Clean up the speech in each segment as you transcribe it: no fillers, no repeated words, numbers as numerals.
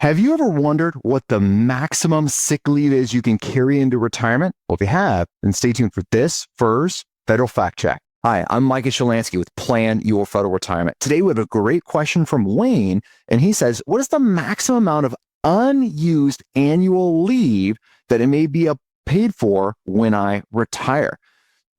Have you ever wondered what the maximum sick leave is you can carry into retirement? Well, if you have, then stay tuned for this FERS Federal Fact Check. Hi, I'm Micah with Plan Your Federal Retirement. Today we have a great question from Wayne, and he says, what is the maximum amount of unused annual leave that it may be paid for when I retire?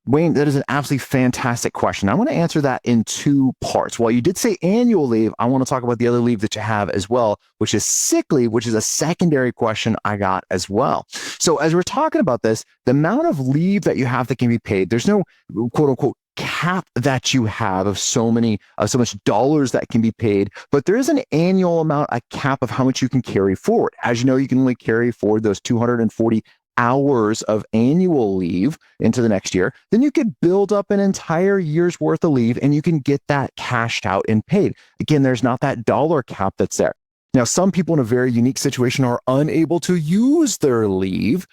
Wayne, that is an absolutely fantastic question. I want to answer that in two parts. While you did say annual leave, I want to talk about the other leave that you have as well, which is sick leave, which is a secondary question I got as well. So as we're talking about this, the amount of leave that you have that can be paid, there's no quote unquote cap that you have of so much dollars that can be paid, but there is an annual amount, a cap of how much you can carry forward. As you know, you can only carry forward those 240 hours of annual leave into the next year. Then you could build up an entire year's worth of leave and you can get that cashed out and paid. Again, there's not that dollar cap that's there. Now, some people in a very unique situation are unable to use their leave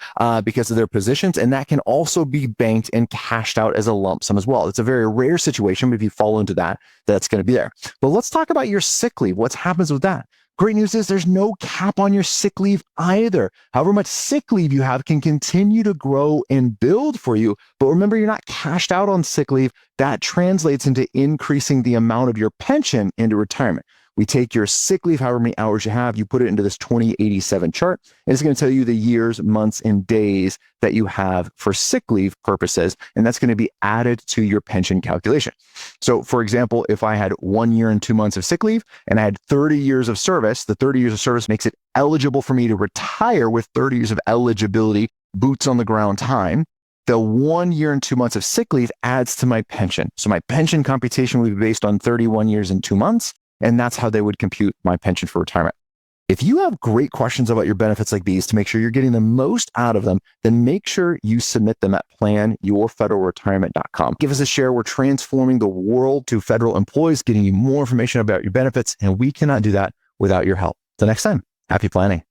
because of their positions, and that can also be banked and cashed out as a lump sum as well. It's a very rare situation, but if you fall into that, that's going to be there. But let's talk about your sick leave. What happens with that? Great news is there's no cap on your sick leave either. However much sick leave you have can continue to grow and build for you. But remember, you're not cashed out on sick leave. That translates into increasing the amount of your pension into retirement. We take your sick leave, however many hours you have, you put it into this 2087 chart, and it's going to tell you the years, months, and days that you have for sick leave purposes, and that's going to be added to your pension calculation. So, for example, if I had 1 year and 2 months of sick leave, and I had 30 years of service, the 30 years of service makes it eligible for me to retire with 30 years of eligibility, boots on the ground time. The 1 year and 2 months of sick leave adds to my pension. So my pension computation would be based on 31 years and 2 months. And that's how they would compute my pension for retirement. If you have great questions about your benefits like these to make sure you're getting the most out of them, then make sure you submit them at planyourfederalretirement.com. Give us a share. We're transforming the world to federal employees, getting you more information about your benefits, and we cannot do that without your help. Till next time, happy planning.